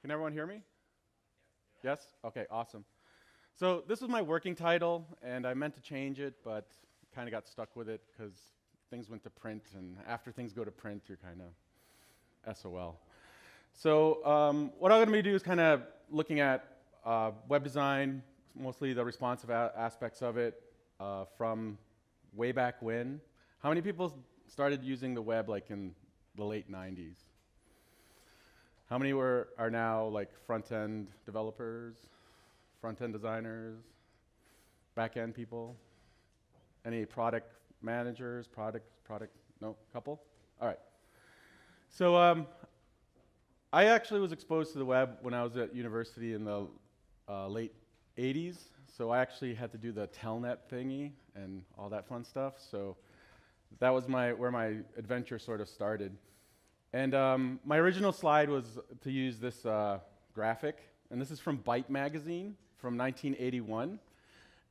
Can everyone hear me? Yes? Okay, awesome. So this was my working title, and I meant to change it, but kind of got stuck with it because things went to print, and after things go to print, you're kind of SOL. So what I'm going to do is kind of looking at web design, mostly the responsive aspects of it from way back when. How many people started using the web like in the late 90s? How many are now like front-end developers, front-end designers, back-end people? Any product managers, product, no, couple? All right. So I actually was exposed to the web when I was at university in the late 80s. So I actually had to do the telnet thingy and all that fun stuff. So that was where my adventure sort of started. And my original slide was to use this graphic, and this is from Byte magazine from 1981.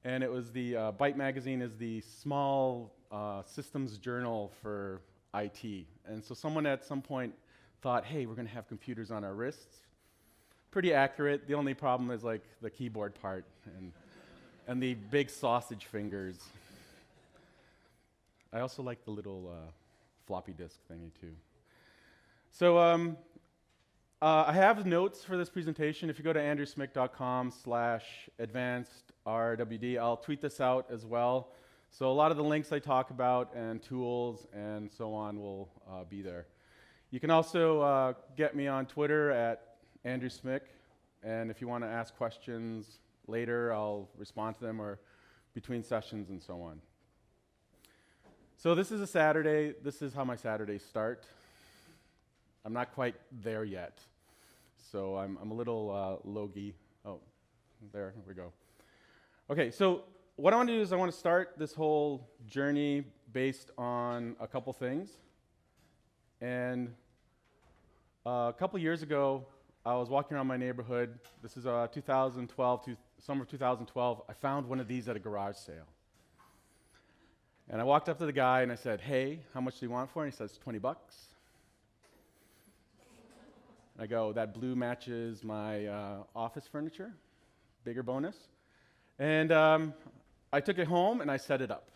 And it was the Byte magazine is the small systems journal for IT. And so someone at some point thought, hey, we're going to have computers on our wrists. Pretty accurate. The only problem is like the keyboard part and the big sausage fingers. I also like the little floppy disk thingy too. So I have notes for this presentation. If you go to andrewsmyk.com/advancedrwd, I'll tweet this out as well. So a lot of the links I talk about and tools and so on will be there. You can also get me on Twitter at andrewsmyk, and if you want to ask questions later, I'll respond to them or between sessions and so on. So this is a Saturday. This is how my Saturdays start. I'm not quite there yet, so I'm a little logy. Oh, there we go. Okay, so what I want to do is I want to start this whole journey based on a couple things. And a couple years ago, I was walking around my neighborhood. This is 2012, summer of 2012. I found one of these at a garage sale. And I walked up to the guy and I said, hey, how much do you want for it? And he says, 20 bucks. I go, that blue matches my office furniture, bigger bonus. And I took it home and I set it up.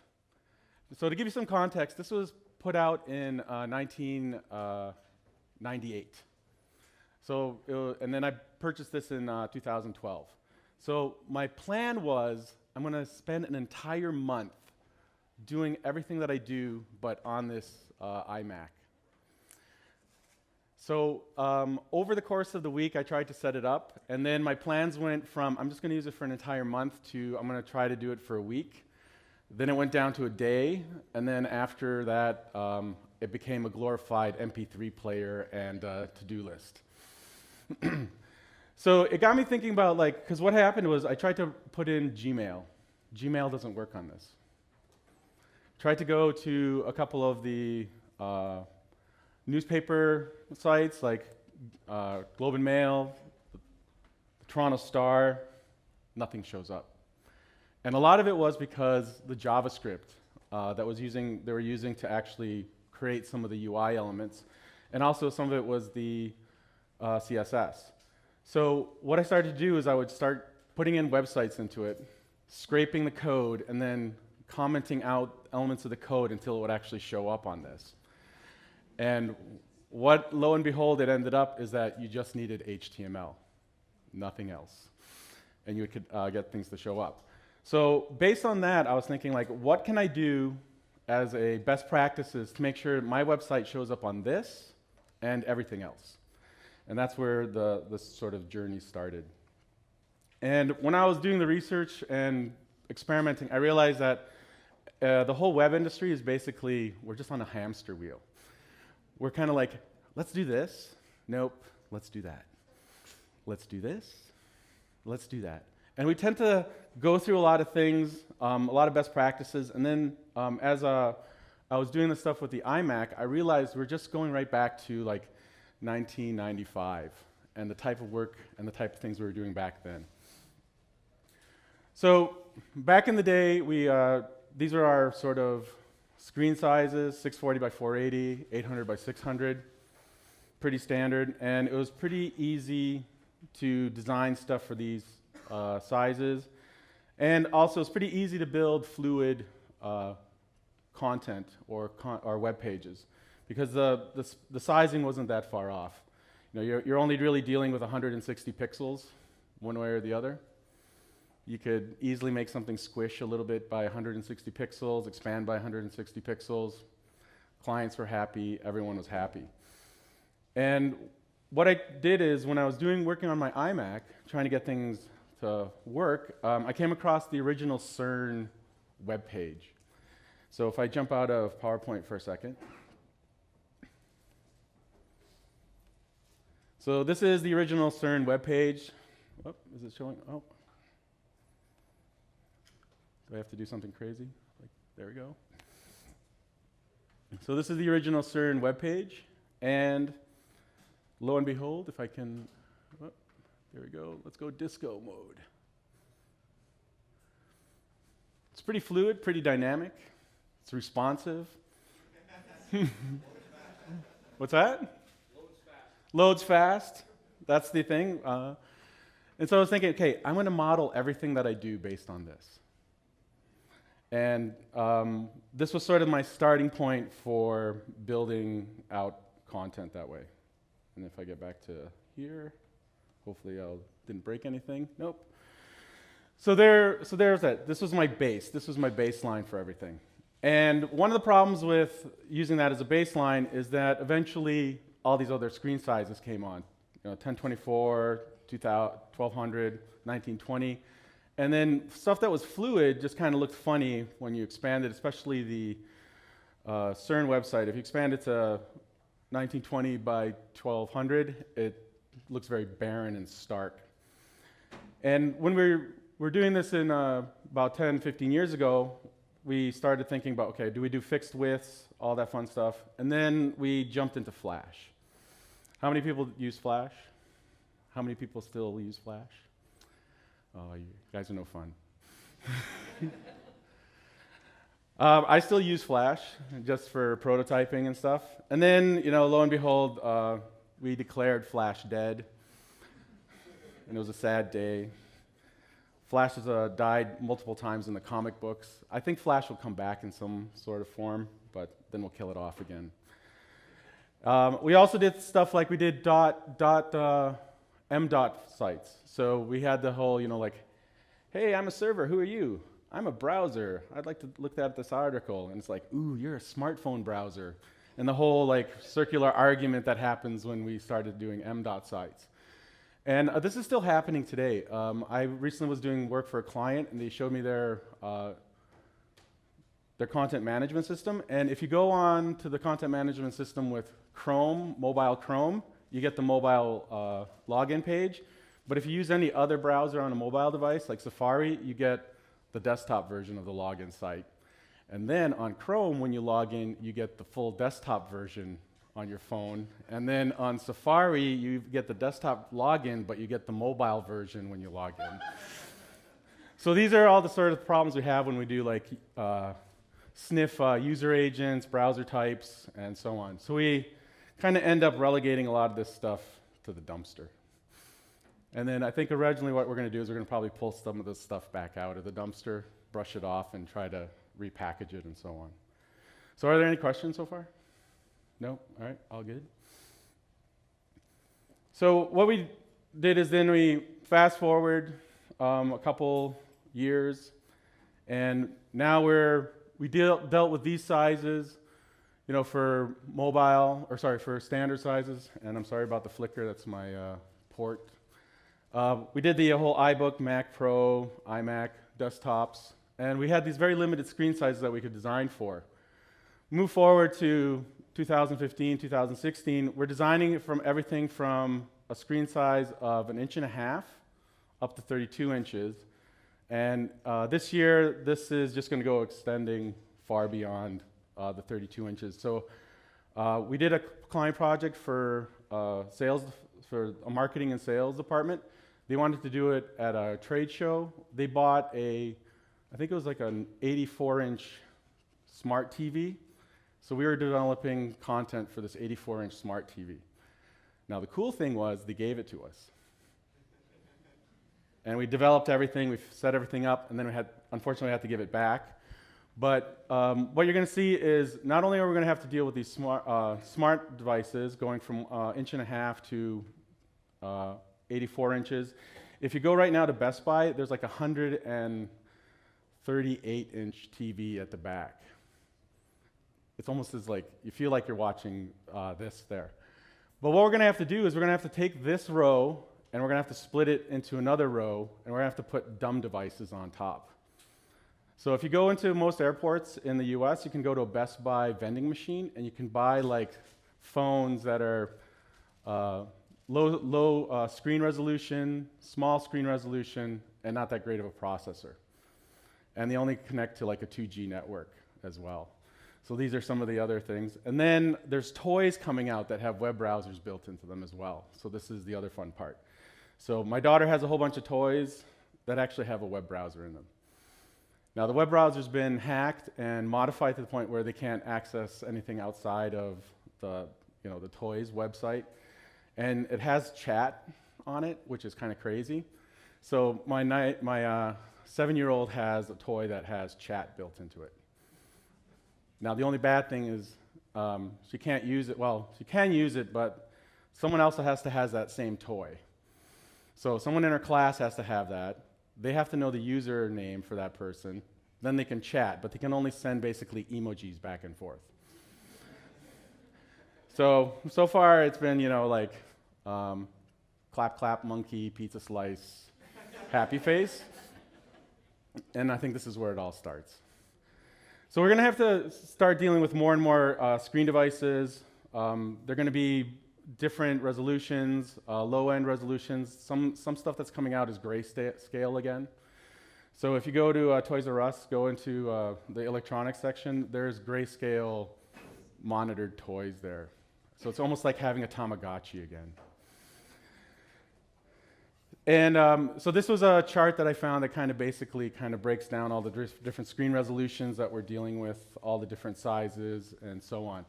So to give you some context, this was put out in 1998. So, and then I purchased this in 2012. So my plan was I'm going to spend an entire month doing everything that I do, but on this iMac. So over the course of the week, I tried to set it up, and then my plans went from I'm just going to use it for an entire month to I'm going to try to do it for a week. Then it went down to a day, and then after that, it became a glorified MP3 player and to-do list. So it got me thinking about, like, because what happened was I tried to put in Gmail. Gmail doesn't work on this. Tried to go to a couple of the newspaper sites like Globe and Mail, the Toronto Star, nothing shows up. And a lot of it was because the JavaScript they were using to actually create some of the UI elements, and also some of it was the CSS. So what I started to do is I would start putting in websites into it, scraping the code, and then commenting out elements of the code until it would actually show up on this. And what, lo and behold, it ended up is that you just needed HTML, nothing else. And you could get things to show up. So based on that, I was thinking, like, what can I do as a best practices to make sure my website shows up on this and everything else? And that's where this sort of journey started. And when I was doing the research and experimenting, I realized that the whole web industry is basically, we're just on a hamster wheel. We're kind of like, let's do this. Nope, let's do that. Let's do this. Let's do that. And we tend to go through a lot of things, a lot of best practices, and then as I was doing this stuff with the iMac, I realized we're just going right back to like 1995 and the type of work and the type of things we were doing back then. So back in the day, these are our sort of screen sizes, 640 by 480, 800 by 600, pretty standard, and it was pretty easy to design stuff for these sizes. And also, it's pretty easy to build fluid content or web pages because the sizing wasn't that far off. You know, you're only really dealing with 160 pixels one way or the other. You could easily make something squish a little bit by 160 pixels, expand by 160 pixels. Clients were happy, everyone was happy. And what I did is when I was working on my iMac, trying to get things to work, I came across the original CERN web page. So if I jump out of PowerPoint for a second. So this is the original CERN web page. Oh, is it showing? Oh. Do I have to do something crazy? Like, there we go. So this is the original CERN web page, and lo and behold, if I can, oh, there we go. Let's go disco mode. It's pretty fluid, pretty dynamic. It's responsive. What's that? Loads fast. Loads fast. That's the thing. And so I was thinking, okay, I'm going to model everything that I do based on this. And this was sort of my starting point for building out content that way. And if I get back to here, hopefully I didn't break anything. Nope. So there's that. This was my base. This was my baseline for everything. And one of the problems with using that as a baseline is that eventually all these other screen sizes came on. You know, 1024, 1200, 1920. And then stuff that was fluid just kind of looked funny when you expanded, especially the CERN website. If you expand it to 1920 by 1200, it looks very barren and stark. And when we were doing this in about 10, 15 years ago, we started thinking about, okay, do we do fixed widths, all that fun stuff? And then we jumped into Flash. How many people use Flash? How many people still use Flash? Oh, you guys are no fun. I still use Flash just for prototyping and stuff. And then, you know, lo and behold, we declared Flash dead. And it was a sad day. Flash has died multiple times in the comic books. I think Flash will come back in some sort of form, but then we'll kill it off again. We also did stuff like we did M.dot sites. So we had the whole, you know, like, hey, I'm a server, who are you? I'm a browser. I'd like to look at this article. And it's like, ooh, you're a smartphone browser. And the whole like circular argument that happens when we started doing M.dot sites. And this is still happening today. I recently was doing work for a client, and they showed me their content management system. And if you go on to the content management system with Chrome, mobile Chrome, you get the mobile login page. But if you use any other browser on a mobile device, like Safari, you get the desktop version of the login site. And then on Chrome, when you log in, you get the full desktop version on your phone. And then on Safari, you get the desktop login, but you get the mobile version when you log in. So these are all the sort of problems we have when we do like sniff user agents, browser types, and so on. So we kind of end up relegating a lot of this stuff to the dumpster. And then I think originally what we're going to do is we're going to probably pull some of this stuff back out of the dumpster, brush it off, and try to repackage it and so on. So are there any questions so far? No? All right, all good. So what we did is then we fast forward a couple years, and now we dealt with these sizes, you know, for for standard sizes, and I'm sorry about the flicker, that's my port. We did the whole iBook, Mac Pro, iMac, desktops, and we had these very limited screen sizes that we could design for. Move forward to 2015, 2016, we're designing it from everything from a screen size of 1.5 inches up to 32 inches. And this year, this is just going to go extending far beyond the 32 inches. So we did a client project for sales, for a marketing and sales department. They wanted to do it at a trade show. They bought I think it was like an 84-inch smart TV. So we were developing content for this 84-inch smart TV. Now the cool thing was they gave it to us. And we developed everything, we set everything up, and then unfortunately, we had to give it back. But what you're going to see is not only are we going to have to deal with these smart devices going from 1.5 to 84 inches. If you go right now to Best Buy, there's like a 138-inch TV at the back. It's almost as like, you feel like you're watching this there. But what we're going to have to do is we're going to have to take this row and we're going to have to split it into another row, and we're going to have to put dumb devices on top. So if you go into most airports in the US, you can go to a Best Buy vending machine and you can buy like phones that are low screen resolution, small screen resolution, and not that great of a processor. And they only connect to like a 2G network as well. So these are some of the other things. And then there's toys coming out that have web browsers built into them as well. So this is the other fun part. So my daughter has a whole bunch of toys that actually have a web browser in them. Now the web browser's been hacked and modified to the point where they can't access anything outside of the toys website. And it has chat on it, which is kind of crazy. So my 7-year-old has a toy that has chat built into it. Now the only bad thing is she can't use it. Well, she can use it, but someone else has to have that same toy. So someone in her class has to have that. They have to know the username for that person. Then they can chat, but they can only send basically emojis back and forth. So far it's been, clap, clap, monkey, pizza slice, happy face. And I think this is where it all starts. So we're going to have to start dealing with more and more screen devices. They're going to be different resolutions, low-end resolutions. Some stuff that's coming out is grayscale again. So if you go to Toys R Us, go into the electronics section, there's grayscale monitored toys there. So it's almost like having a Tamagotchi again. And so this was a chart that I found that basically breaks down all the different screen resolutions that we're dealing with, all the different sizes, and so on.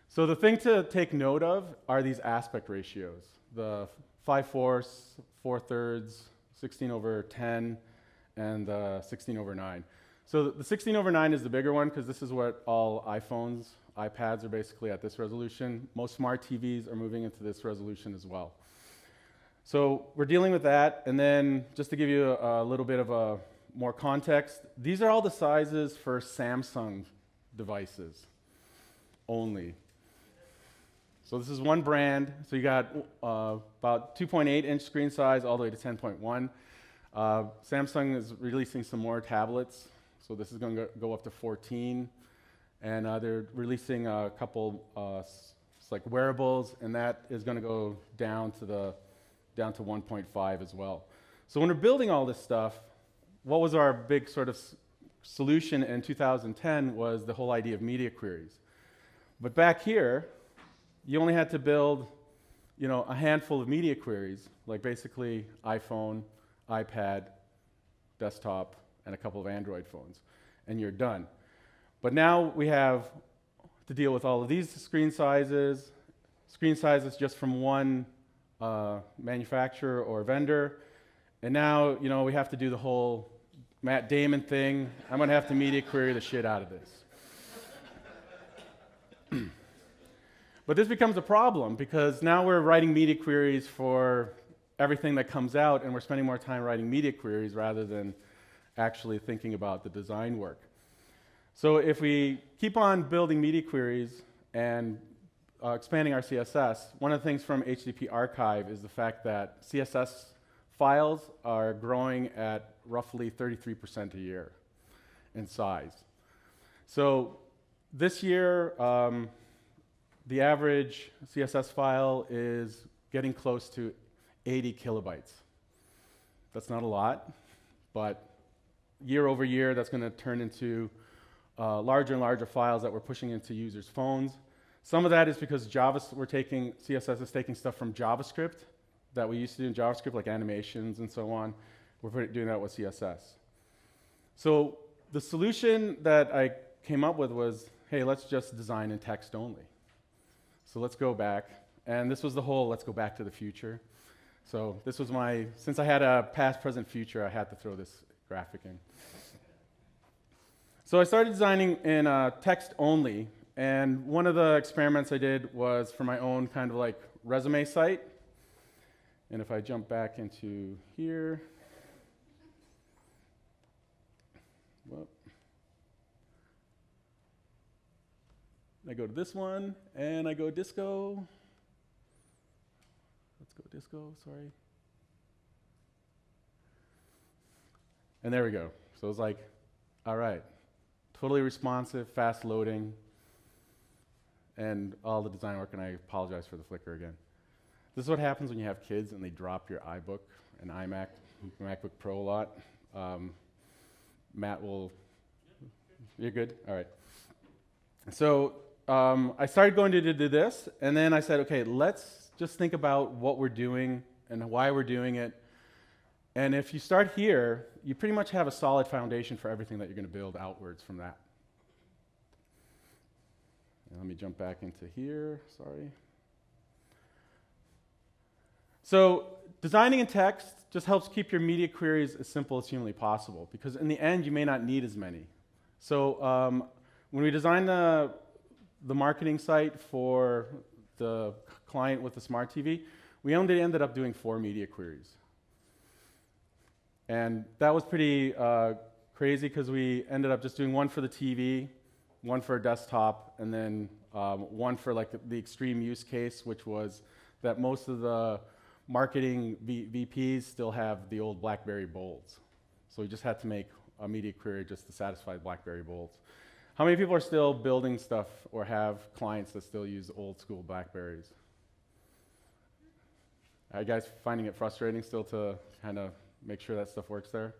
So the thing to take note of are these aspect ratios, the 5/4, 4/3, 16/10, and 16/9. So the 16/9 is the bigger one because this is what all iPhones, iPads are basically at this resolution. Most smart TVs are moving into this resolution as well. So we're dealing with that, and then just to give you a little bit of more context, these are all the sizes for Samsung devices only. So this is one brand. So you got about 2.8-inch screen size all the way to 10.1. Samsung is releasing some more tablets. So this is going to go up to 14. And they're releasing a couple like wearables, and that is going to go down to 1.5 as well. So when we're building all this stuff, what was our big sort of solution in 2010 was the whole idea of media queries. But back here, you only had to build, a handful of media queries, like basically iPhone, iPad, desktop, and a couple of Android phones, and you're done. But now we have to deal with all of these screen sizes just from one manufacturer or vendor, and now we have to do the whole Matt Damon thing. I'm going to have to media query the shit out of this. But this becomes a problem because now we're writing media queries for everything that comes out, and we're spending more time writing media queries rather than actually thinking about the design work. So if we keep on building media queries and expanding our CSS, one of the things from HTTP Archive is the fact that CSS files are growing at roughly 33% a year in size. So this year, the average CSS file is getting close to 80 kilobytes. That's not a lot, but year over year, that's going to turn into larger and larger files that we're pushing into users' phones. Some of that is because CSS is taking stuff from JavaScript that we used to do in JavaScript, like animations and so on. We're doing that with CSS. So the solution that I came up with was, hey, let's just design in text only. So let's go back. And this was the whole let's go back to the future. So this was since I had a past, present, future, I had to throw this graphic in. So I started designing in text only, and one of the experiments I did was for my own kind of like resume site. And if I jump back into here, whoop. I go to this one, and I go disco. Let's go disco, sorry. And there we go. So it was like, all right, totally responsive, fast loading, and all the design work, and I apologize for the flicker again. This is what happens when you have kids and they drop your iBook and iMac, MacBook Pro a lot. Matt will, you're good? All right. So I started going to do this, and then I said, okay, let's just think about what we're doing and why we're doing it. And if you start here, you pretty much have a solid foundation for everything that you're going to build outwards from that. And let me jump back into here, sorry. So designing in text just helps keep your media queries as simple as humanly possible, because in the end, you may not need as many. So when we designed the marketing site for the client with the smart TV, we only ended up doing 4 media queries. And that was pretty crazy, because we ended up just doing one for the TV, one for a desktop, and then one for like the extreme use case, which was that most of the marketing VPs still have the old BlackBerry bolds. So we just had to make a media query just to satisfy BlackBerry bolds. How many people are still building stuff or have clients that still use old school BlackBerries? Are you guys finding it frustrating still to kind of make sure that stuff works there?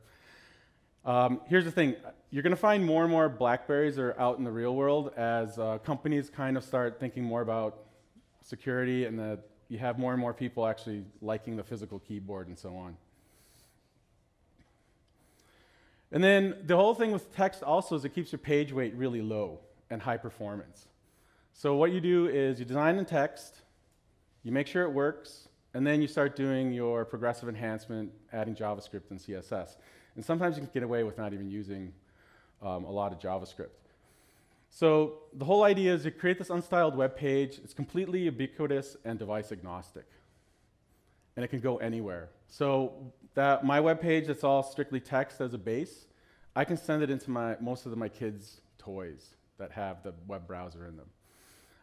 Here's the thing. You're going to find more and more BlackBerries are out in the real world as companies kind of start thinking more about security, and that you have more and more people actually liking the physical keyboard and so on. And then the whole thing with text also is it keeps your page weight really low and high performance. So what you do is you design the text, you make sure it works, and then you start doing your progressive enhancement, adding JavaScript and CSS. And sometimes you can get away with not even using a lot of JavaScript. So the whole idea is you create this unstyled web page. It's completely ubiquitous and device agnostic. And it can go anywhere. So my web page that's all strictly text as a base, I can send it into most of my kids' toys that have the web browser in them.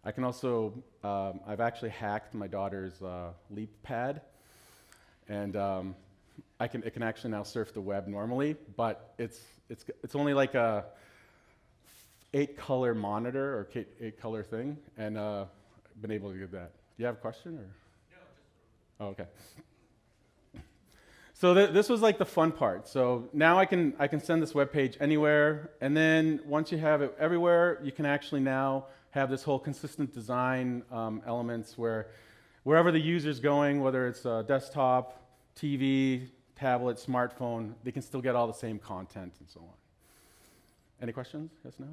I can also, I've actually hacked my daughter's Leap pad, and it can actually now surf the web normally, but it's only like a 8-color monitor or 8-color thing, and I've been able to get that. Do you have a question? Or? No, just... Oh, okay. So this was like the fun part. So now I can send this web page anywhere, and then once you have it everywhere, you can actually now have this whole consistent design elements where wherever the user's going, whether it's a desktop, TV, tablet, smartphone, they can still get all the same content and so on. Any questions? Yes, no?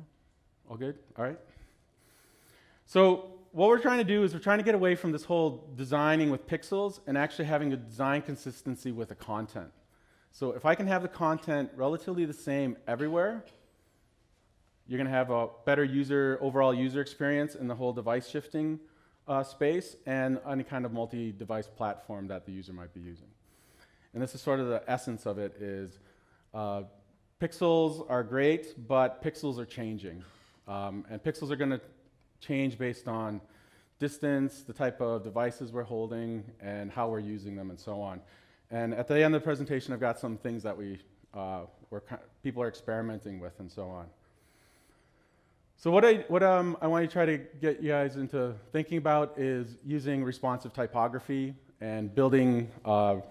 All good? All right. So what we're trying to do is we're trying to get away from this whole designing with pixels and actually having a design consistency with the content. So if I can have the content relatively the same everywhere, you're going to have a better overall user experience in the whole device shifting space and any kind of multi-device platform that the user might be using. And this is sort of the essence of it is pixels are great, but pixels are changing. And pixels are going to change based on distance, the type of devices we're holding, and how we're using them, and so on. And at the end of the presentation, I've got some things that people are experimenting with, and so on. So what I want to try to get you guys into thinking about is using responsive typography and building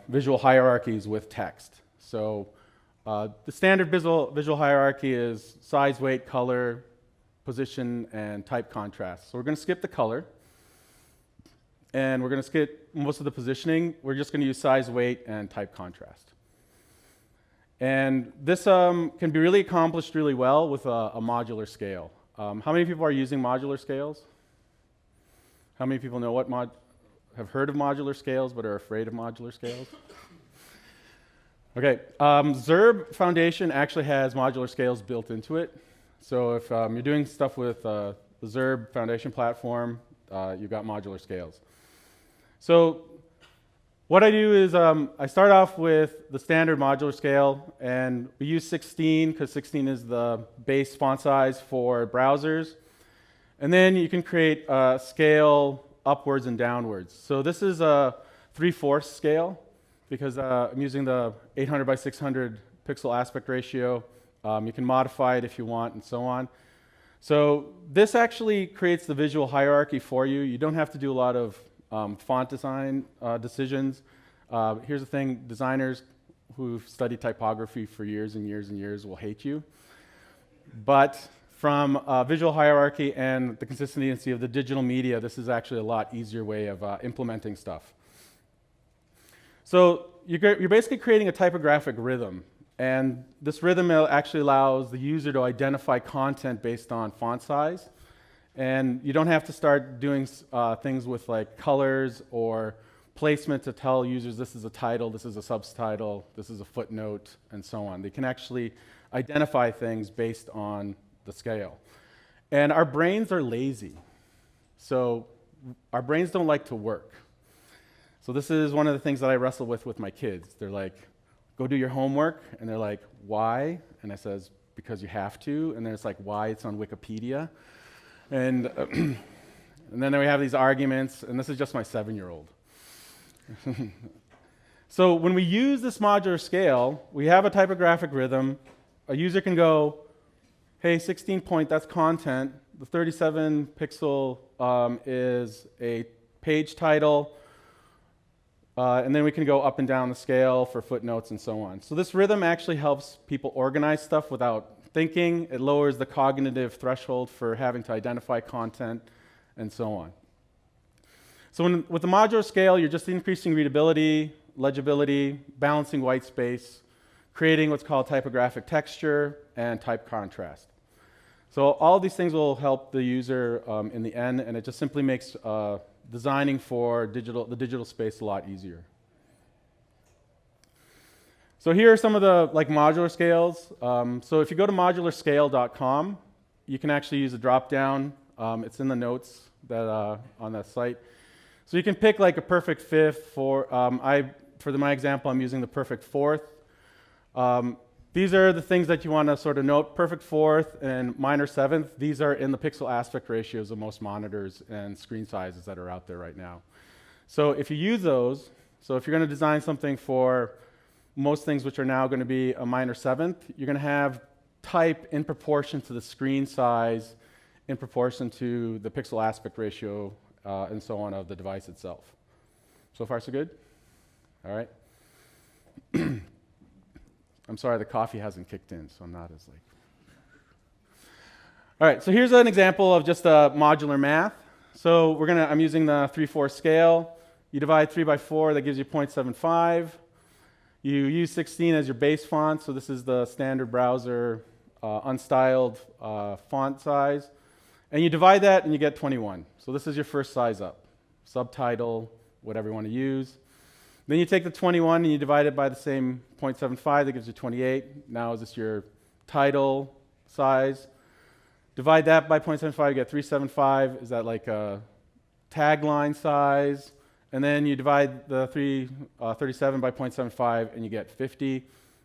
visual hierarchies with text. So the standard visual hierarchy is size, weight, color, position, and type contrast. So we're going to skip the color, and we're going to skip most of the positioning. We're just going to use size, weight, and type contrast. And this can be really accomplished really well with a modular scale. How many people are using modular scales? How many people know what have heard of modular scales but are afraid of modular scales. Okay, Zurb Foundation actually has modular scales built into it. So if you're doing stuff with the Zurb Foundation platform, you've got modular scales. So what I do is I start off with the standard modular scale, and we use 16 because 16 is the base font size for browsers. And then you can create a scale upwards and downwards. So this is a 3/4 scale because I'm using the 800 by 600 pixel aspect ratio. You can modify it if you want and so on. So this actually creates the visual hierarchy for you. You don't have to do a lot of font design decisions. Here's the thing, designers who've studied typography for years and years and years will hate you. But from visual hierarchy and the consistency of the digital media, this is actually a lot easier way of implementing stuff. So you're basically creating a typographic rhythm. And this rhythm actually allows the user to identify content based on font size. And you don't have to start doing things with like colors or placement to tell users this is a title, this is a subtitle, this is a footnote, and so on. They can actually identify things based on the scale. And our brains are lazy. So our brains don't like to work. So this is one of the things that I wrestle with my kids. They're like, go do your homework. And they're like, why? And I says, because you have to. And then it's like, why? It's on Wikipedia. And, and then we have these arguments. And this is just my 7-year-old. So when we use this modular scale, we have a typographic rhythm. A user can go, hey, 16 point, that's content. The 37 pixel is a page title. And then we can go up and down the scale for footnotes and so on. So this rhythm actually helps people organize stuff without thinking. It lowers the cognitive threshold for having to identify content and so on. So with the modular scale, you're just increasing readability, legibility, balancing white space, creating what's called typographic texture, and type contrast. So all of these things will help the user in the end, and it just simply makes designing for the digital space a lot easier. So here are some of the modular scales. So if you go to modularscale.com, you can actually use a drop-down. It's in the notes that on that site. So you can pick like a perfect fifth for my example, I'm using the perfect fourth. These are the things that you want to sort of note. Perfect fourth and minor seventh, these are in the pixel aspect ratios of most monitors and screen sizes that are out there right now. So if you use those, so if you're going to design something for most things which are now going to be a minor seventh, you're going to have type in proportion to the screen size, in proportion to the pixel aspect ratio, and so on of the device itself. So far, so good? All right. I'm sorry, the coffee hasn't kicked in, so I'm not as like... All right, so here's an example of just modular math. So I'm using the 3/4 scale. You divide 3 by 4, that gives you 0.75. You use 16 as your base font, so this is the standard browser unstyled font size. And you divide that and you get 21. So this is your first size up. Subtitle, whatever you want to use. Then you take the 21 and you divide it by the same 0.75, that gives you 28. Now is this your title size? Divide that by 0.75, you get 375. Is that like a tagline size? And then you divide the 37 by 0.75 and you get 50.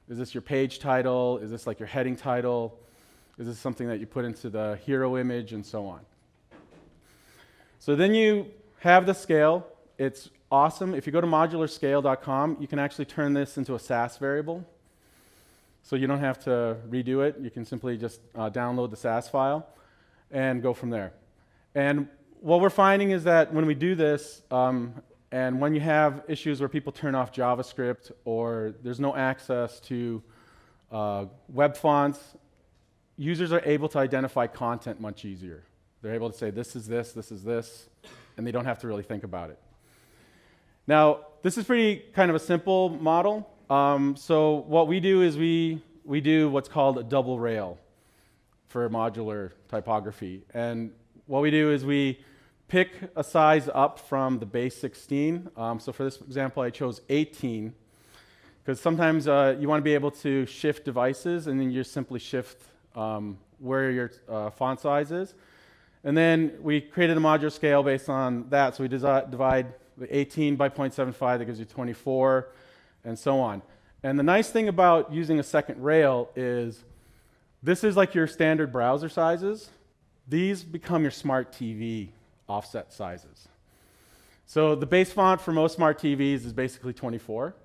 Is this your page title? Is this like your heading title? Is this something that you put into the hero image and so on? So then you have the scale. It's awesome. If you go to modularscale.com, you can actually turn this into a SAS variable. So you don't have to redo it. You can simply just download the SAS file and go from there. And what we're finding is that when we do this, and when you have issues where people turn off JavaScript or there's no access to web fonts, users are able to identify content much easier. They're able to say, this is this, and they don't have to really think about it. Now, this is pretty kind of a simple model. So what we do is we do what's called a double rail for modular typography. And what we do is we pick a size up from the base 16. So for this example, I chose 18, because sometimes you want to be able to shift devices, and then you just simply shift where your font size is. And then we created a modular scale based on that. So we divide the 18 by 0.75, that gives you 24, and so on. And the nice thing about using a second rail is this is like your standard browser sizes. These become your smart TV offset sizes. So the base font for most smart TVs is basically 24.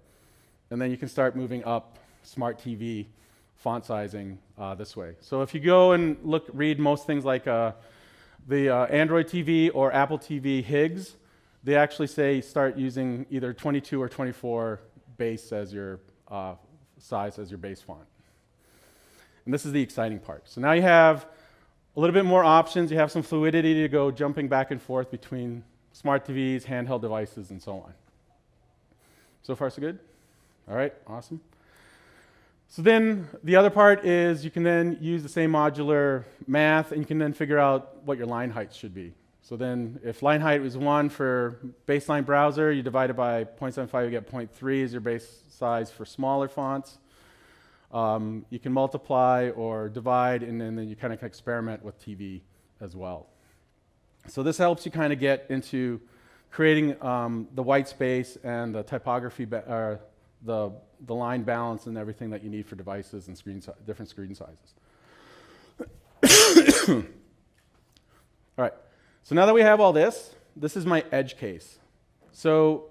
And then you can start moving up smart TV font sizing this way. So if you go and read most things like the Android TV or Apple TV HIGs, they actually say start using either 22 or 24 base as your size as your base font. And this is the exciting part. So now you have a little bit more options. You have some fluidity to go jumping back and forth between smart TVs, handheld devices, and so on. So far, so good? All right, awesome. So then the other part is you can then use the same modular math, and you can then figure out what your line height should be. So then if line height was 1 for baseline browser, you divide it by 0.75, you get 0.3 as your base size for smaller fonts. You can multiply or divide, and then you kind of experiment with TV as well. So this helps you kind of get into creating the white space and the typography, the line balance and everything that you need for devices and different screen sizes. All right, so now that we have all this, this is my edge case. So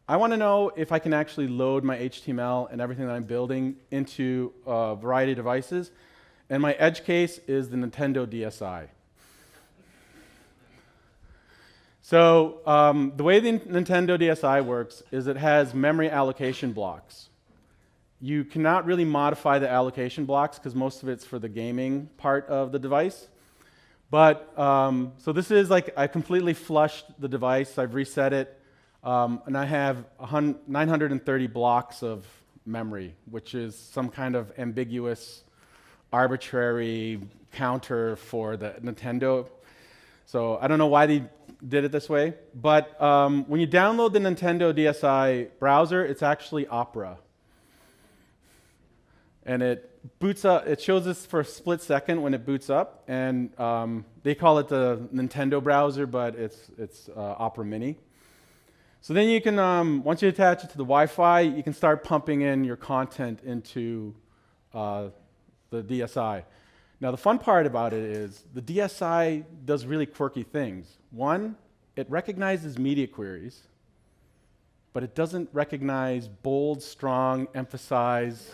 I want to know if I can actually load my HTML and everything that I'm building into a variety of devices. And my edge case is the Nintendo DSi. So the way the Nintendo DSi works is it has memory allocation blocks. You cannot really modify the allocation blocks because most of it's for the gaming part of the device. But so this is like I completely flushed the device. I've reset it. And I have 930 blocks of memory, which is some kind of ambiguous, arbitrary counter for the Nintendo. So I don't know why they did it this way. But when you download the Nintendo DSi browser, it's actually Opera. And it boots up. It shows this for a split second when it boots up. And they call it the Nintendo browser, but it's Opera Mini. So then you can, once you attach it to the Wi-Fi, you can start pumping in your content into the DSi. Now the fun part about it is the DSi does really quirky things. One, it recognizes media queries, but it doesn't recognize bold, strong, emphasize,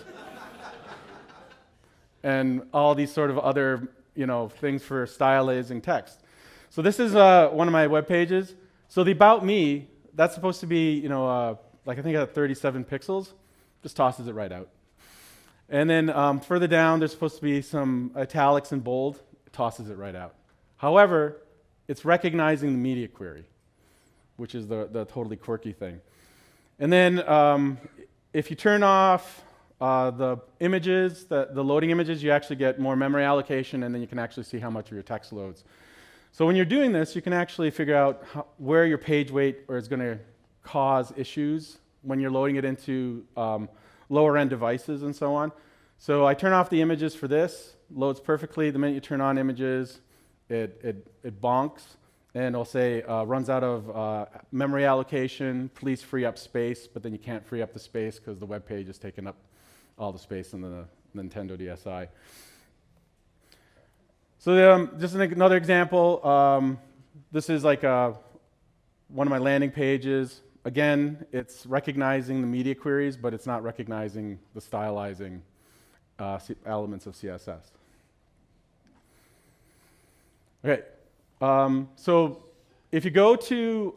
and all these sort of other things for stylizing text. So this is one of my web pages. So the About Me, that's supposed to be, like I think at 37 pixels, just tosses it right out. And then further down, there's supposed to be some italics and bold, it tosses it right out. However, it's recognizing the media query, which is the totally quirky thing. And then if you turn off the images, the loading images, you actually get more memory allocation, and then you can actually see how much of your text loads. So when you're doing this, you can actually figure out where your page weight is going to cause issues when you're loading it into lower-end devices and so on. So I turn off the images for this, loads perfectly. The minute you turn on images, it bonks, and it'll say runs out of memory allocation, please free up space, but then you can't free up the space because the web page is taking up all the space in the Nintendo DSi. So just another example, this is like one of my landing pages. Again, it's recognizing the media queries, but it's not recognizing the stylizing elements of CSS. Okay, so if you go to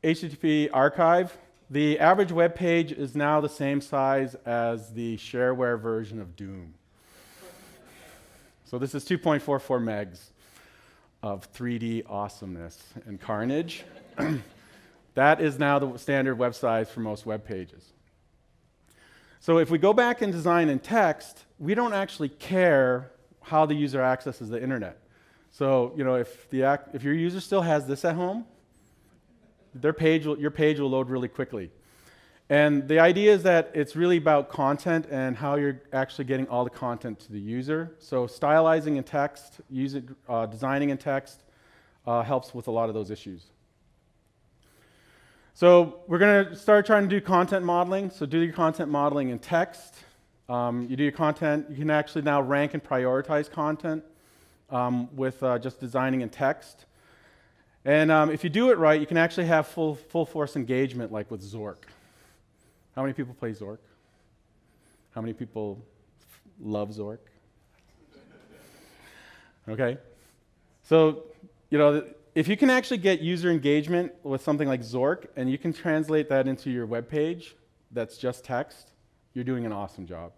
HTTP archive, the average web page is now the same size as the shareware version of Doom. So this is 2.44 megs of 3D awesomeness and carnage. That is now the standard web size for most web pages. So if we go back and design in text, we don't actually care how the user accesses the internet. So, if your user still has this at home, your page will load really quickly. And the idea is that it's really about content and how you're actually getting all the content to the user. So stylizing in text, designing in text helps with a lot of those issues. So we're going to start trying to do content modeling. So do your content modeling in text. You do your content. You can actually now rank and prioritize content with just designing in text. And if you do it right, you can actually have full force engagement like with Zork. How many people play Zork? How many people love Zork? Okay. So, if you can actually get user engagement with something like Zork, and you can translate that into your web page that's just text, you're doing an awesome job.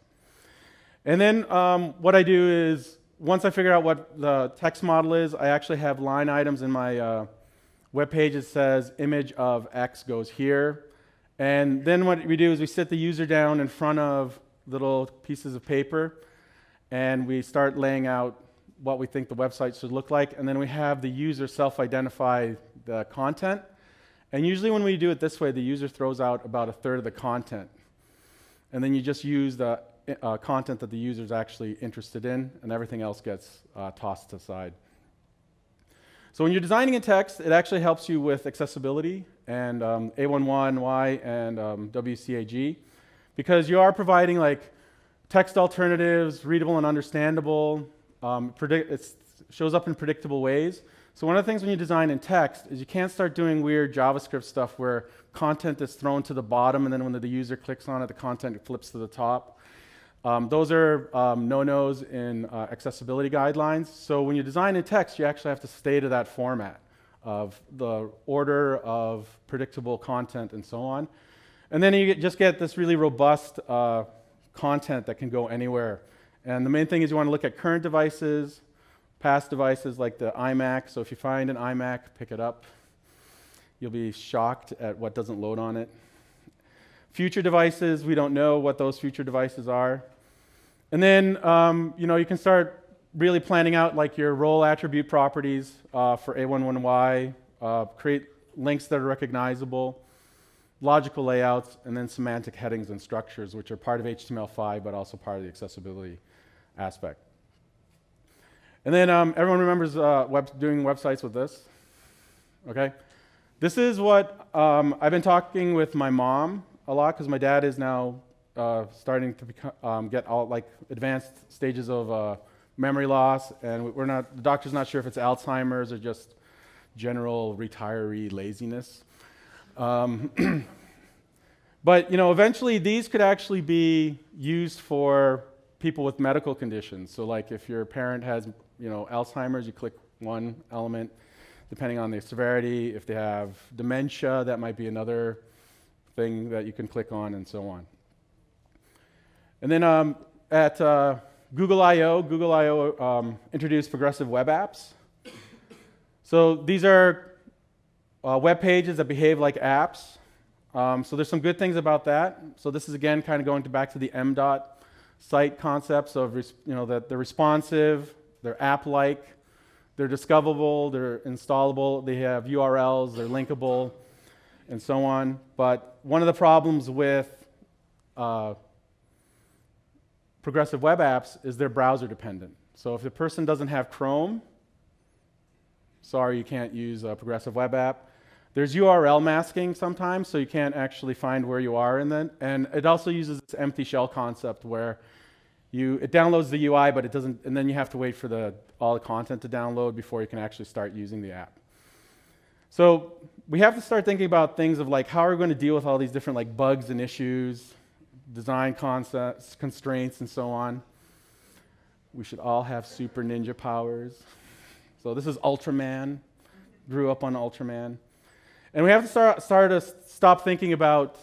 And then what I do is, once I figure out what the text model is, I actually have line items in my web page that says image of X goes here. And then what we do is we sit the user down in front of little pieces of paper, and we start laying out what we think the website should look like, and then we have the user self-identify the content. And usually when we do it this way, the user throws out about a third of the content. And then you just use the content that the user is actually interested in, and everything else gets tossed aside. So when you're designing in text, it actually helps you with accessibility and A11Y and WCAG, because you are providing like text alternatives, readable and understandable. It shows up in predictable ways. So one of the things when you design in text is you can't start doing weird JavaScript stuff where content is thrown to the bottom, and then when the user clicks on it, the content flips to the top. Those are no-nos in accessibility guidelines. So when you design in text, you actually have to stay to that format of the order of predictable content and so on. And then you just get this really robust content that can go anywhere. And the main thing is you want to look at current devices, past devices like the iMac. So if you find an iMac, pick it up. You'll be shocked at what doesn't load on it. Future devices, we don't know what those future devices are. And then, you can start really planning out like your role attribute properties for A11Y, create links that are recognizable, logical layouts, and then semantic headings and structures, which are part of HTML5, but also part of the accessibility aspect. And then everyone remembers doing websites with this, okay? This is what I've been talking with my mom a lot, because my dad is now starting to get all like advanced stages of memory loss, and the doctor's not sure if it's Alzheimer's or just general retiree laziness. But eventually these could actually be used for people with medical conditions. So like if your parent has Alzheimer's, you click one element depending on the severity. If they have dementia, that might be another thing that you can click on, and so on. And then at Google I/O introduced progressive web apps. So these are web pages that behave like apps. So there's some good things about that. So this is again kind of going back to the M.dot site concepts of that they're responsive, they're app-like, they're discoverable, they're installable, they have URLs, they're linkable, and so on. But one of the problems with progressive web apps is they're browser dependent. So if the person doesn't have Chrome, sorry, you can't use a progressive web app. There's URL masking sometimes, so you can't actually find where you are in that. And it also uses this empty shell concept where it downloads the UI, but it doesn't, and then you have to wait for all the content to download before you can actually start using the app. So we have to start thinking about things of like, how are we going to deal with all these different like bugs and issues, design concepts, constraints, and so on. We should all have super ninja powers. So this is Ultraman, grew up on Ultraman. And we have to stop thinking about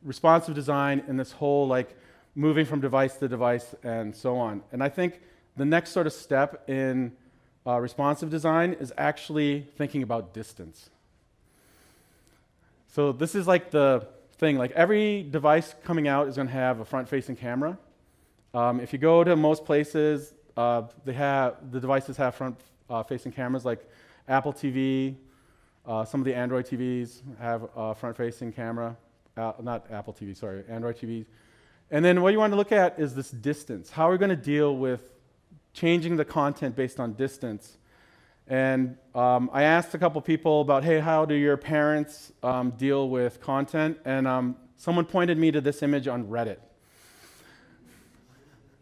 responsive design and this whole like moving from device to device and so on. And I think the next sort of step in responsive design is actually thinking about distance. So this is like the thing, like every device coming out is going to have a front-facing camera. If you go to most places, the devices have front-facing cameras, like Apple TV. Some of the Android TVs have a front-facing camera. Not Apple TV, sorry, Android TVs. And then what you want to look at is this distance. How are we going to deal with changing the content based on distance? And I asked a couple people about, hey, how do your parents deal with content? And someone pointed me to this image on Reddit.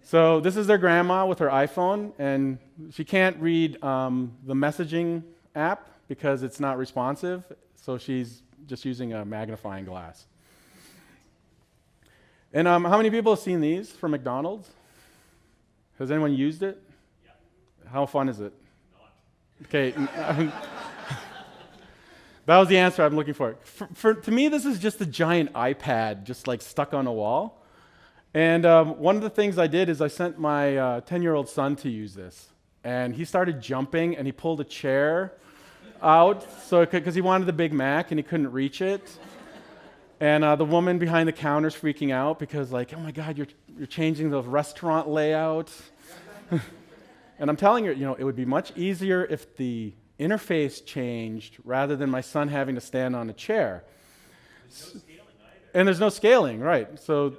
So this is their grandma with her iPhone, and she can't read the messaging app because it's not responsive, so she's just using a magnifying glass. And how many people have seen these from McDonald's? Has anyone used it? Yeah. How fun is it? Not. Okay. That was the answer I'm looking for. To me, this is just a giant iPad just like stuck on a wall. And one of the things I did is I sent my 10-year-old son to use this. And he started jumping, and he pulled a chair out because he wanted the Big Mac, and he couldn't reach it. And the woman behind the counter's freaking out because, like, oh my God, you're changing the restaurant layout. And I'm telling her, it would be much easier if the interface changed rather than my son having to stand on a chair. There's no scaling either. And there's no scaling, right? So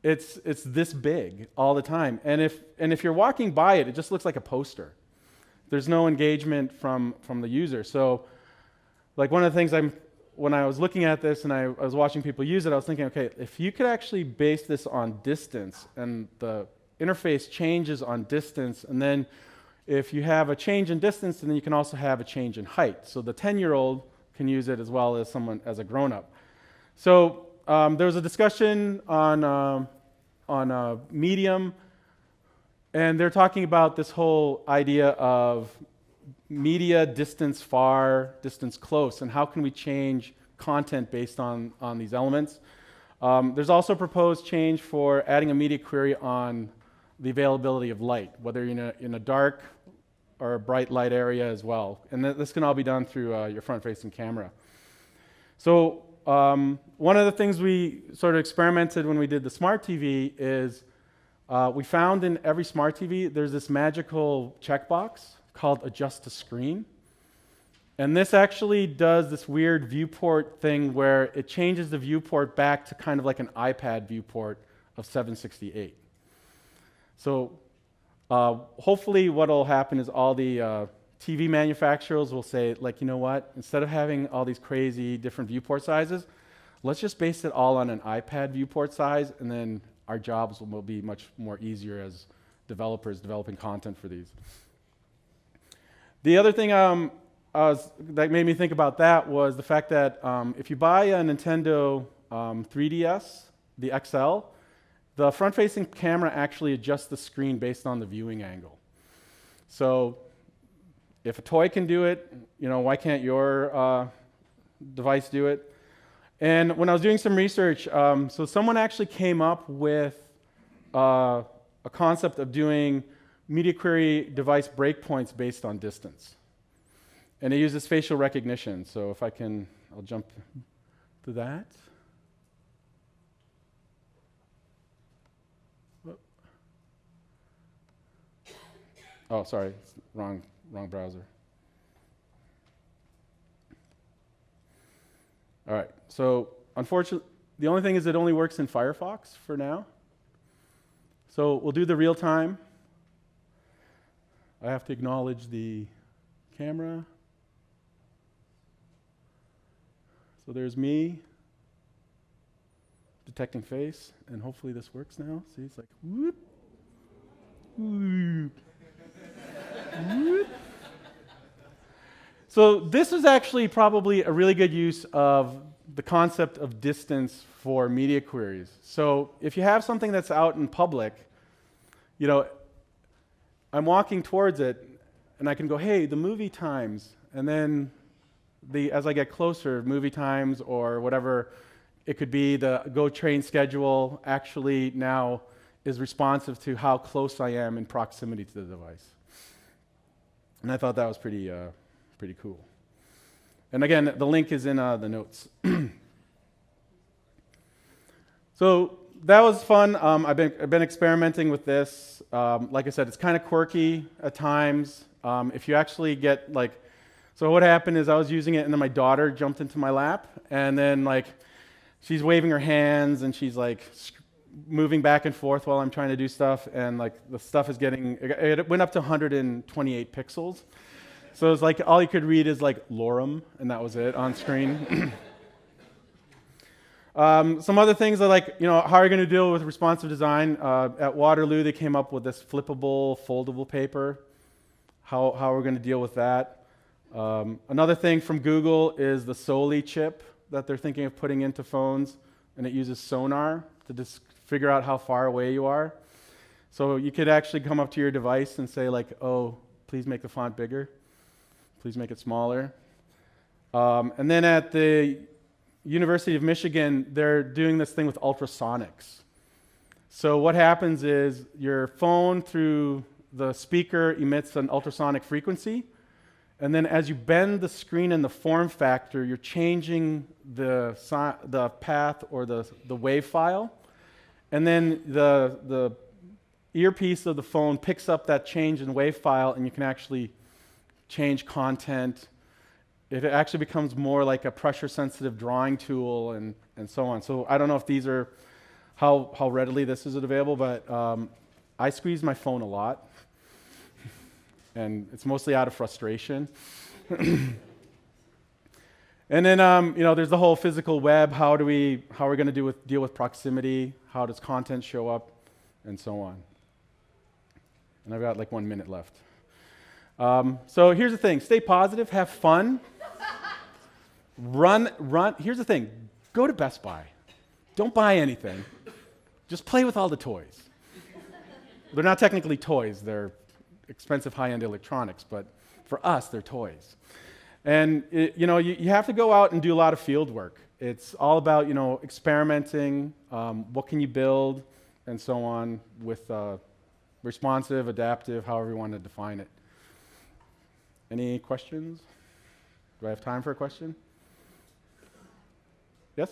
it's this big all the time. And if you're walking by it, it just looks like a poster. There's no engagement from the user. So, like, one of the things when I was looking at this and I was watching people use it, I was thinking, okay, if you could actually base this on distance and the interface changes on distance, and then if you have a change in distance, then you can also have a change in height. So the 10-year-old can use it as well as a grown-up. So there was a discussion on Medium, and they're talking about this whole idea of media distance far, distance close, and how can we change content based on these elements. There's also proposed change for adding a media query on the availability of light, whether you're in a dark or a bright light area as well. And this can all be done through your front-facing camera. So one of the things we sort of experimented when we did the smart TV is we found in every smart TV there's this magical checkbox called Adjust to Screen. And this actually does this weird viewport thing where it changes the viewport back to kind of like an iPad viewport of 768. So hopefully what will happen is all the TV manufacturers will say, like, you know what, instead of having all these crazy different viewport sizes, let's just base it all on an iPad viewport size, and then our jobs will be much more easier as developers developing content for these. The other thing that made me think about that was the fact that if you buy a Nintendo 3DS, the XL, the front-facing camera actually adjusts the screen based on the viewing angle. So if a toy can do it, why can't your device do it? And when I was doing some research, so someone actually came up with a concept of doing media query device breakpoints based on distance. And it uses facial recognition. So if I'll jump to that. Oh, sorry, wrong browser. All right, so unfortunately, the only thing is it only works in Firefox for now. So we'll do the real time. I have to acknowledge the camera. So there's me detecting face, and hopefully this works now. See, it's like whoop, whoop. So this is actually probably a really good use of the concept of distance for media queries. So if you have something that's out in public, I'm walking towards it, and I can go, hey, the movie times, and then as I get closer, movie times or whatever, it could be the Go train schedule actually now is responsive to how close I am in proximity to the device. And I thought that was pretty cool. And again, the link is in the notes. So that was fun. I've been experimenting with this. Like I said, it's kind of quirky at times. If you actually get like, so what happened is I was using it and then my daughter jumped into my lap and then like she's waving her hands and she's like moving back and forth while I'm trying to do stuff, and like the stuff is getting, it went up to 128 pixels. So it's like all you could read is like lorem, and that was it on screen. Some other things are like, you know, how are you going to deal with responsive design? At Waterloo, they came up with this flippable, foldable paper. How we're going to deal with that. Another thing from Google is the Soli chip that they're thinking of putting into phones, and it uses sonar to just figure out how far away you are. So you could actually come up to your device and say like, oh, please make the font bigger. Please make it smaller. And then at the University of Michigan, they're doing this thing with ultrasonics. So what happens is your phone through the speaker emits an ultrasonic frequency, and then as you bend the screen and the form factor, you're changing the path or the wave file, and then the earpiece of the phone picks up that change in wave file, and you can actually change content. It actually becomes more like a pressure-sensitive drawing tool and so on. So I don't know if these are how readily this is available, but I squeeze my phone a lot, and it's mostly out of frustration. And then you know, there's the whole physical web. How are we going to deal with proximity? How does content show up, and so on. And I've got like 1 minute left. So here's the thing: stay positive, have fun. Run. Here's the thing: go to Best Buy. Don't buy anything. Just play with all the toys. They're not technically toys. They're expensive high-end electronics, but for us, they're toys. And you know, you have to go out and do a lot of field work. It's all about, you know, experimenting. What can you build, and so on, with responsive, adaptive, however you want to define it. Any questions? Do I have time for a question? Yes?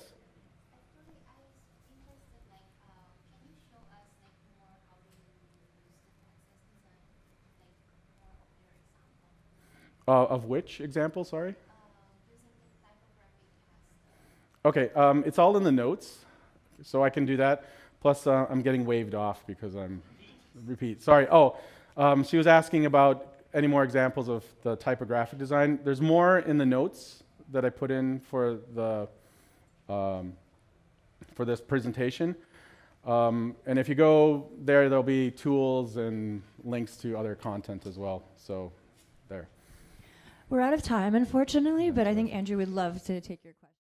Of which example, sorry? Okay, it's all in the notes, so I can do that. Plus, I'm getting waved off because I'm, repeat, sorry. Oh, she was asking about any more examples of the typographic design. There's more in the notes that I put in for the for this presentation. And if you go there, there'll be tools and links to other content as well. So there. We're out of time, unfortunately, but I think Andrew would love to take your question.